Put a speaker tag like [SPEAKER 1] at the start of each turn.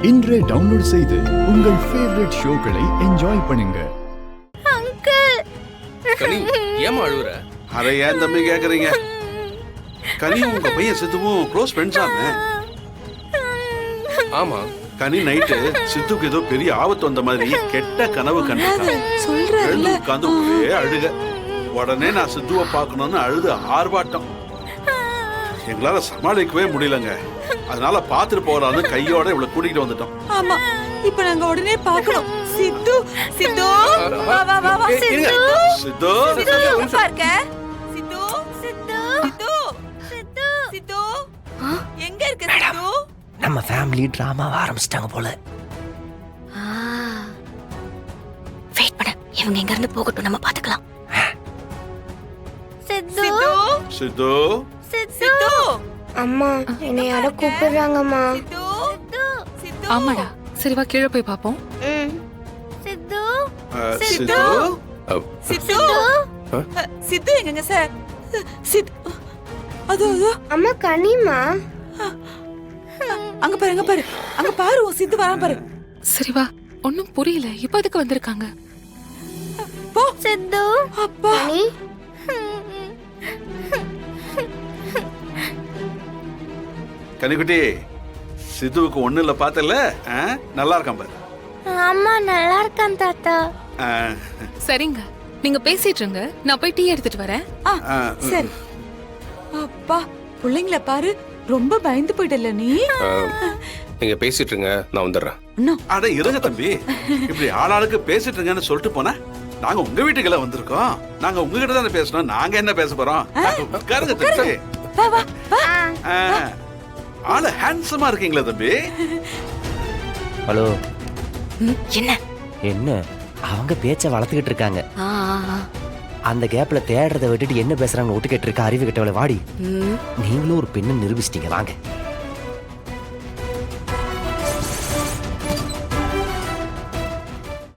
[SPEAKER 1] இன்றே டவுன்லோட் செய்து உங்கள் ஃபேவரட் ஷோக்களை என்ஜாய் பண்ணுங்க.
[SPEAKER 2] கனி ஏமா அழுவுற?
[SPEAKER 3] அதை ஏன் தம்பி கேக்குறீங்க? கனி உங்க பையன் சித்துவும் க்ளோஸ் ஃப்ரெண்ட்ஸாமே.
[SPEAKER 2] ஆமா.
[SPEAKER 3] கனி நைட்டு சித்துக்கு ஏதோ பெரிய ஆபத்து வந்த மாதிரி கெட்ட கனவு கண்டான். உட்காந்து ஒரே அழுக. உடனே நான் சித்துவை பார்க்கணும்னு அழுது ஆர்ப்பாட்டம். எங்களால சமாளிக்கவே முடியலங்க. அதனால பாத்துட்டு போறான்னு கையோட இவ்வளவு கூட்டிட்டு வந்துட்டோம்.
[SPEAKER 4] ஆமா, இப்ப நாங்க உடனே பார்க்கணும். சித்து சித்து வா வா வா வா சித்து
[SPEAKER 3] சித்து
[SPEAKER 4] சித்து பார்க்க சித்து சித்து சித்து சித்து எங்க இருக்க சித்து?
[SPEAKER 5] நம்ம ஃபேமிலி டிராமாவை ஆரம்பிச்சிட்டாங்க போல.
[SPEAKER 6] வெயிட் பண்ண, இவங்க எங்க இருந்து போகட்டும், நம்ம பாத்துக்கலாம்.
[SPEAKER 4] சித்து
[SPEAKER 3] சித்து
[SPEAKER 4] சித்து
[SPEAKER 7] அம்மா என்னை யாரோ கூப்பிடுறாங்கம்மா.
[SPEAKER 4] சித்து சித்து
[SPEAKER 8] ஆமாடா, சரி வா கீழே போய் பாப்போம்.
[SPEAKER 7] சித்து
[SPEAKER 3] சித்து
[SPEAKER 4] சித்து சித்து எங்கங்க சார்? சித்து அதோ
[SPEAKER 7] அம்மா கனிமா.
[SPEAKER 4] அங்க பாரு அங்க பாரு அங்க பாரு, உன் சித்து வரான் பாரு.
[SPEAKER 8] சரி வா, ஒன்னும் புரியல, இப்ப அதுக்கு வந்திருக்காங்க.
[SPEAKER 4] போ
[SPEAKER 7] சித்து
[SPEAKER 4] அப்பா.
[SPEAKER 7] கனி
[SPEAKER 3] கனிக்குட்டி, சித்துவுக்கு ஒண்ணு இல்ல பார்த்தல? நல்லா இருக்கான் பாரு.
[SPEAKER 7] அம்மா நல்லா இருக்கான் தாத்தா.
[SPEAKER 8] சரிங்க, நீங்க பேசிட்டு இருங்க, நான் போய் டீ எடுத்துட்டு வரேன்.
[SPEAKER 4] சரி. அப்பா, பிள்ளைங்கள பாரு, ரொம்ப பயந்து போயிட்டல நீ.
[SPEAKER 2] நீங்க பேசிட்டு இருங்க, நான் வந்துடுறேன்.
[SPEAKER 3] அட இருங்க தம்பி, இப்படி ஆளாளுக்கு பேசிட்டு இருங்கன்னு சொல்லிட்டு போனா நாங்க உங்க வீட்டுக்கெல்லாம் வந்திருக்கோம். நாங்க உங்ககிட்ட தானே பேசணும், நாங்க என்ன பேச போறோம்? உட்காருங்க தம்பி.
[SPEAKER 4] வா வா வா.
[SPEAKER 3] ஆளு ஹேண்ட்ஸமா இருக்கீங்களா தம்பி?
[SPEAKER 5] ஹலோ,
[SPEAKER 6] என்ன
[SPEAKER 5] என்ன அவங்க பேச்ச வளர்த்துக்கிட்டு இருக்காங்க. அந்த கேப்ல தேடுறதை விட்டுட்டு என்ன பேசுறாங்கன்னு ஒட்டு கேட்டு இருக்க அறிவு கிட்டவளை. வாடி, நீங்களும் ஒரு பெண்ணை நிரூபிச்சிட்டீங்க. வாங்க.